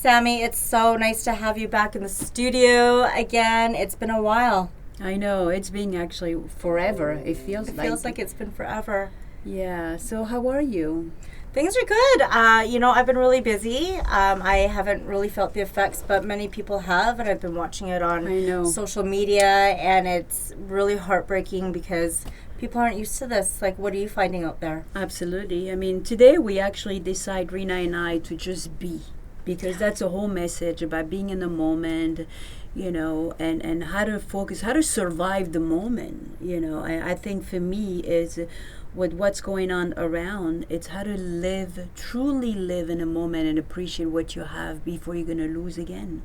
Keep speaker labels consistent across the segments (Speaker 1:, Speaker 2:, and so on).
Speaker 1: Sammy, it's so nice to have you back in the studio again. It's been a while.
Speaker 2: I know, it's been actually forever. It feels
Speaker 1: It
Speaker 2: like.
Speaker 1: feels like it's been forever.
Speaker 2: Yeah, so how are you?
Speaker 1: Things are good. I've been really busy. I haven't really felt the effects, but many people have, and I've been watching it on
Speaker 2: I know.
Speaker 1: social media, and it's really heartbreaking because people aren't used to this. Like, what are you finding out there?
Speaker 2: Absolutely. I mean, today we actually decide, Rena and I, to just be. Because that's a whole message about being in the moment, and how to focus, how to survive the moment. I think for me is with what's going on around, it's how to live, truly live in a moment and appreciate what you have before you're going to lose again.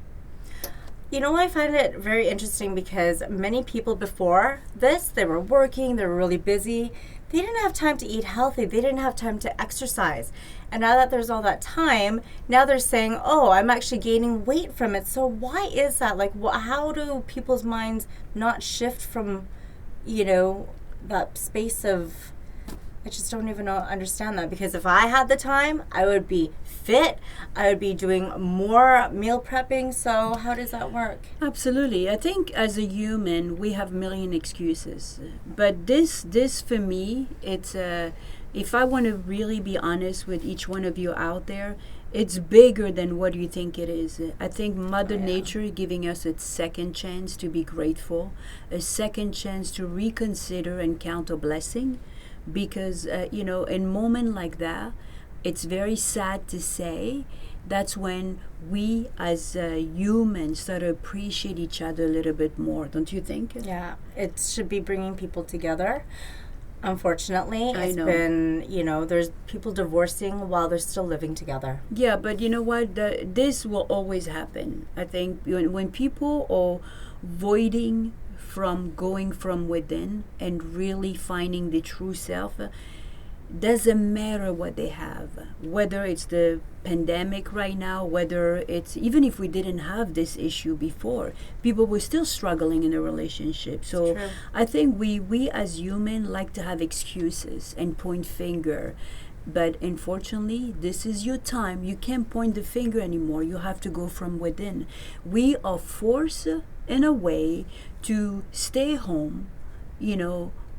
Speaker 1: I find it very interesting because many people before this, they were working, they were really busy. They didn't have time to eat healthy. They didn't have time to exercise. And now that there's all that time, now they're saying, oh, I'm actually gaining weight from it. So why is that? Like, how do people's minds not shift from, that space of, I just don't even understand that. Because if I had the time, I would be fit. I would be doing more meal prepping. So how does that work?
Speaker 2: Absolutely. I think as a human, we have a million excuses. But this for me, it's if I want to really be honest with each one of you out there, it's bigger than what you think it is. I think Mother Nature giving us a second chance to be grateful, a second chance to reconsider and count a blessing. Because, in moment like that, it's very sad to say, that's when we as humans start to appreciate each other a little bit more, don't you think?
Speaker 1: Yeah, it should be bringing people together. Unfortunately,
Speaker 2: I
Speaker 1: it's
Speaker 2: know.
Speaker 1: been, there's people divorcing while they're still living together.
Speaker 2: Yeah, but you know what? This will always happen. I think when people are voiding from going from within and really finding the true self, doesn't matter what they have, whether it's the pandemic right now, whether it's even if we didn't have this issue before, people were still struggling in a relationship. So
Speaker 1: True.
Speaker 2: I think we as human like to have excuses and point finger. But unfortunately, this is your time. You can't point the finger anymore. You have to go from within. We are forced in a way to stay home,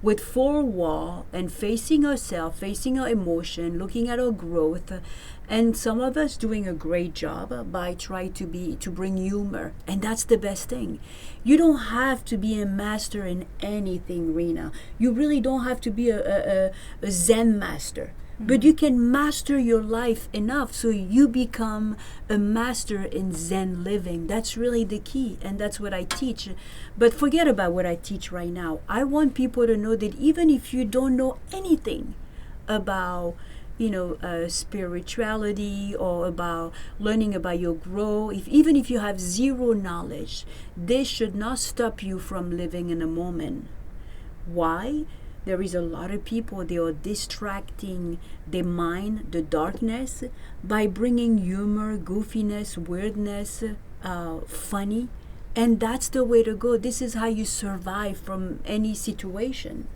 Speaker 2: with four wall and facing ourselves, facing our emotion, looking at our growth, and some of us doing a great job by trying to bring humor, and that's the best thing. You don't have to be a master in anything, Rena. You really don't have to be a Zen master. But you can master your life enough so you become a master in Zen living. That's really the key, and that's what I teach. But forget about what I teach right now. I want people to know that even if you don't know anything about spirituality or about learning about your growth, even if you have zero knowledge, this should not stop you from living in a moment. Why? There is a lot of people, they are distracting their mind, the darkness, by bringing humor, goofiness, weirdness, funny. And that's the way to go. This is how you survive from any situation.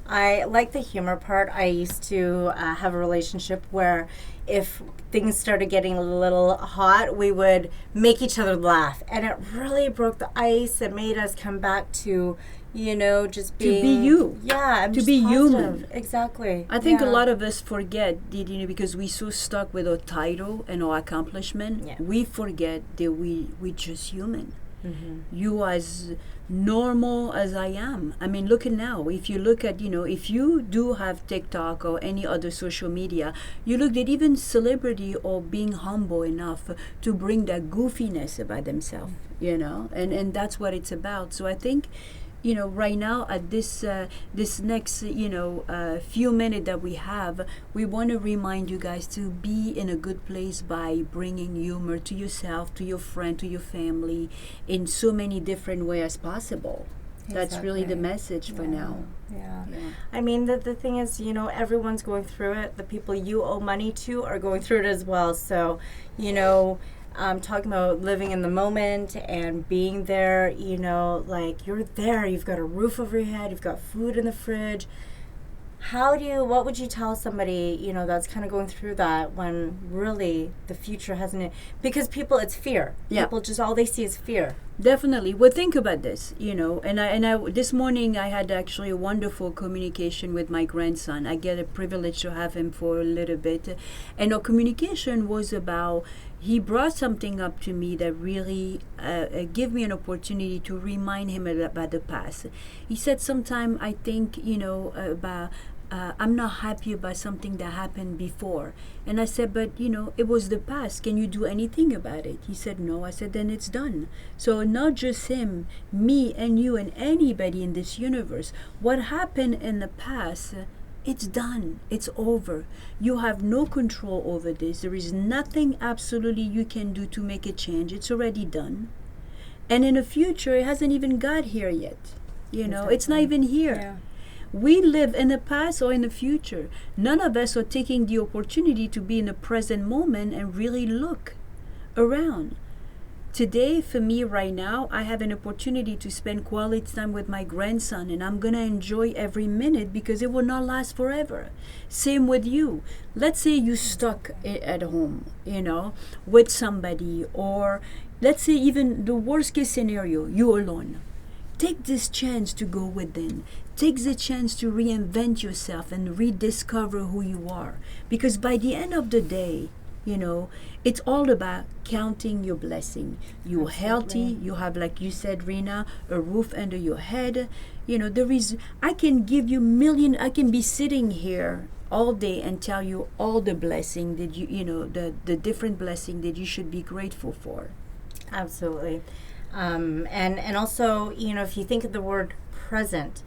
Speaker 1: I like the humor part. I used to have a relationship where if things started getting a little hot, we would make each other laugh. And it really broke the ice. It made us come back to, just being...
Speaker 2: To be you.
Speaker 1: Yeah.
Speaker 2: To be human.
Speaker 1: Exactly.
Speaker 2: I think a lot of us forget, because we're so stuck with our title and our accomplishment, we forget that we just human.
Speaker 1: Mm-hmm.
Speaker 2: You as normal as I am. I mean, look at now. If you look at, if you do have TikTok or any other social media, you look at even celebrity or being humble enough to bring that goofiness about themselves, and that's what it's about. So I think, right now at this next few minutes that we have, we want to remind you guys to be in a good place by bringing humor to yourself, to your friend, to your family, in so many different ways as possible. That's really the message for now.
Speaker 1: Yeah. I mean, the thing is, everyone's going through it. The people you owe money to are going through it as well. So, talking about living in the moment and being there, like you're there, you've got a roof over your head, you've got food in the fridge. what would you tell somebody, that's kind of going through that when really the future hasn't, because people, it's fear.
Speaker 2: Yeah.
Speaker 1: People just, all they see is fear.
Speaker 2: Definitely. Well, think about this, and I this morning I had actually a wonderful communication with my grandson. I get a privilege to have him for a little bit, and our communication was about, he brought something up to me that really gave me an opportunity to remind him about the past. He said, sometime I think, about I'm not happy about something that happened before. And I said, but it was the past. Can you do anything about it? He said, no. I said, then it's done. So not just him, me and you and anybody in this universe. What happened in the past, it's done. It's over. You have no control over this. There is nothing absolutely you can do to make a change. It's already done. And in the future, it hasn't even got here yet.
Speaker 1: Exactly.
Speaker 2: It's not even here.
Speaker 1: Yeah.
Speaker 2: We live in the past or in the future. None of us are taking the opportunity to be in the present moment and really look around. Today, for me right now, I have an opportunity to spend quality time with my grandson, and I'm going to enjoy every minute because it will not last forever. Same with you. Let's say you stuck at home, with somebody, or let's say even the worst case scenario, you alone. Take this chance to go within. Take the chance to reinvent yourself and rediscover who you are. Because by the end of the day, it's all about counting your blessing. You're
Speaker 1: Absolutely.
Speaker 2: healthy. You have, like you said, Rena, a roof under your head. I can give you I can be sitting here all day and tell you all the blessing that the different blessing that you should be grateful for.
Speaker 1: Absolutely. And also, if you think of the word present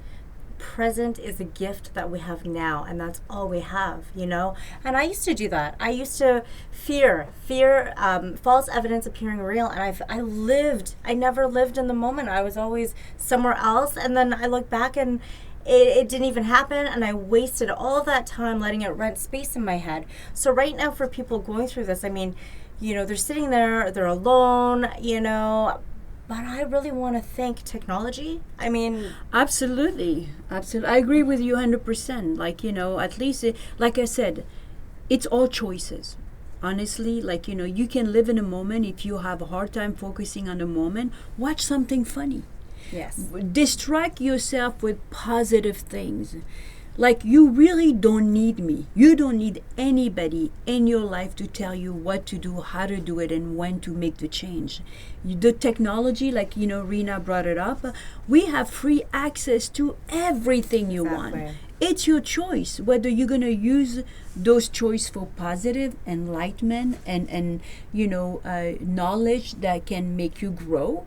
Speaker 1: is a gift that we have now, and that's all we have, and I used to do that. I used to fear false evidence appearing real, and I never lived in the moment. I was always somewhere else, and then I look back and it didn't even happen, and I wasted all of that time letting it rent space in my head. So right now, for people going through this, I mean, they're sitting there, they're alone, but I really want to thank technology. I mean,
Speaker 2: absolutely. I agree with you 100%. At least, like I said, it's all choices. Honestly, you can live in a moment. If you have a hard time focusing on the moment, watch something funny.
Speaker 1: Yes.
Speaker 2: Distract yourself with positive things. You really don't need me. You don't need anybody in your life to tell you what to do, how to do it, and when to make the change. The technology, Rena brought it up, we have free access to everything you want. It's your choice whether you're going to use those choices for positive enlightenment and knowledge that can make you grow,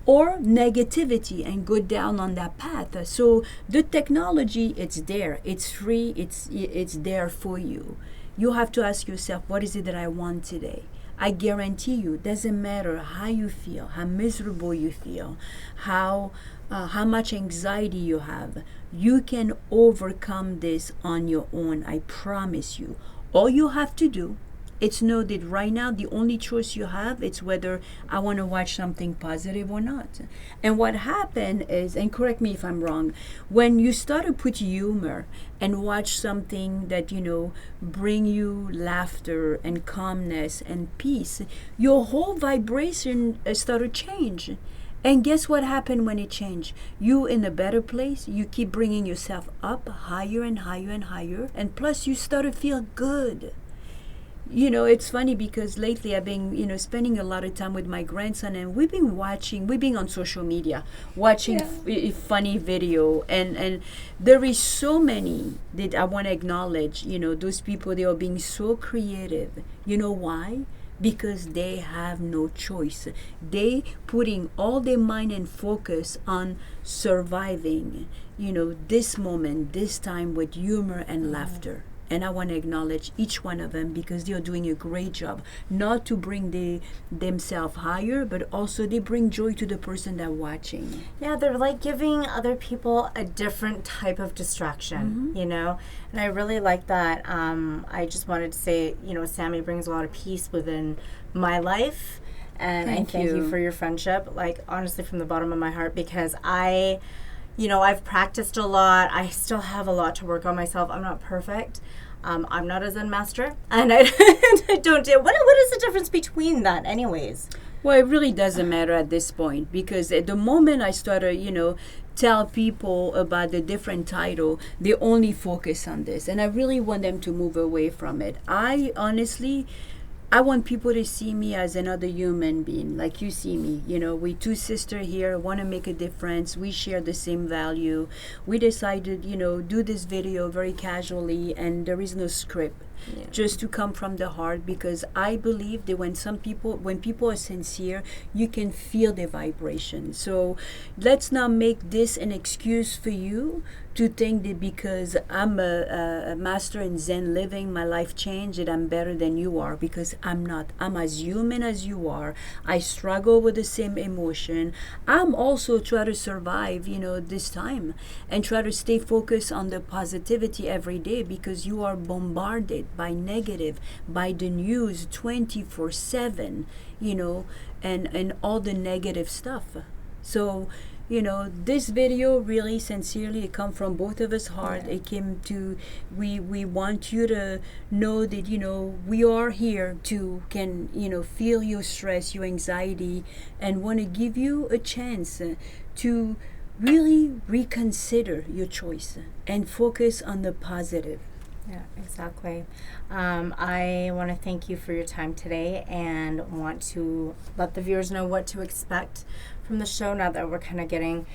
Speaker 2: or negativity and go down on that path. So the technology, it's there, it's free, it's there for you. You have to ask yourself, what is it that I want today? I guarantee you, doesn't matter how you feel, how miserable you feel, how much anxiety you have, you can overcome this on your own. I promise you. All you have to do, it's know that right now the only choice you have is whether I want to watch something positive or not. And what happened is, and correct me if I'm wrong, when you start to put humor and watch something that bring you laughter and calmness and peace, your whole vibration start to change. And guess what happened when it changed? You in a better place. You keep bringing yourself up higher and higher and higher, and plus you start to feel good. It's funny because lately I've been, spending a lot of time with my grandson, and we've been on social media, watching funny video, and there is so many that I want to acknowledge, those people, they are being so creative. You know why? Because they have no choice. They putting all their mind and focus on surviving, this moment, this time with humor and laughter. And I want to acknowledge each one of them because they are doing a great job. Not to bring themselves higher, but also they bring joy to the person that's watching.
Speaker 1: Yeah, they're giving other people a different type of distraction, And I really like that. I just wanted to say, Sammy brings a lot of peace within my life. And I thank you for your friendship, honestly, from the bottom of my heart, because I I've practiced a lot. I still have a lot to work on myself. I'm not perfect. I'm not a Zen master, and I don't do. What is the difference between that, anyways?
Speaker 2: Well, it really doesn't matter at this point, because at the moment I started, tell people about the different title, they only focus on this, and I really want them to move away from it. I want people to see me as another human being, like you see me. We two sisters here, want to make a difference. We share the same value. We decided, do this video very casually, and there is no script. Yeah. Just to come from the heart, because I believe that when people are sincere, you can feel the vibration. So let's not make this an excuse for you to think that because I'm a master in Zen living, my life changed, that I'm better than you are, because I'm not. I'm as human as you are. I struggle with the same emotion. I'm also trying to survive, this time, and try to stay focused on the positivity every day, because you are bombarded by negative, by the news 24/7, and all the negative stuff. So this video really sincerely, it come from both of us heart. Yeah. It came to, we want you to know that we are here to feel your stress, your anxiety, and want to give you a chance to really reconsider your choice and focus on the positive.
Speaker 1: Yeah, exactly. I want to thank you for your time today, and want to let the viewers know what to expect from the show now that we're kind of getting,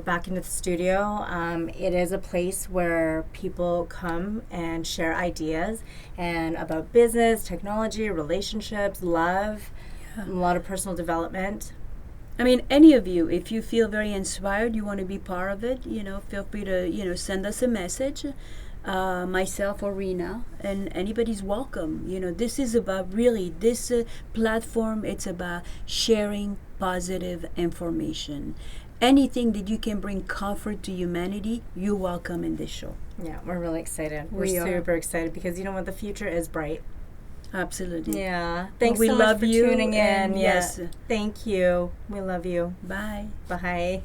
Speaker 1: back into the studio. It is a place where people come and share ideas and about business, technology, relationships, love, a lot of personal development.
Speaker 2: I mean, any of you, if you feel very inspired, you want to be part of it, feel free to, send us a message. Myself or Rena, and anybody's welcome. This is about this platform, it's about sharing positive information. Anything that you can bring comfort to humanity, you're welcome in this show.
Speaker 1: Yeah, we're really excited. We're super excited, because the future is bright.
Speaker 2: Absolutely.
Speaker 1: Yeah. Thanks so much for tuning in. Yes. Thank you. We love you.
Speaker 2: Bye.
Speaker 1: Bye.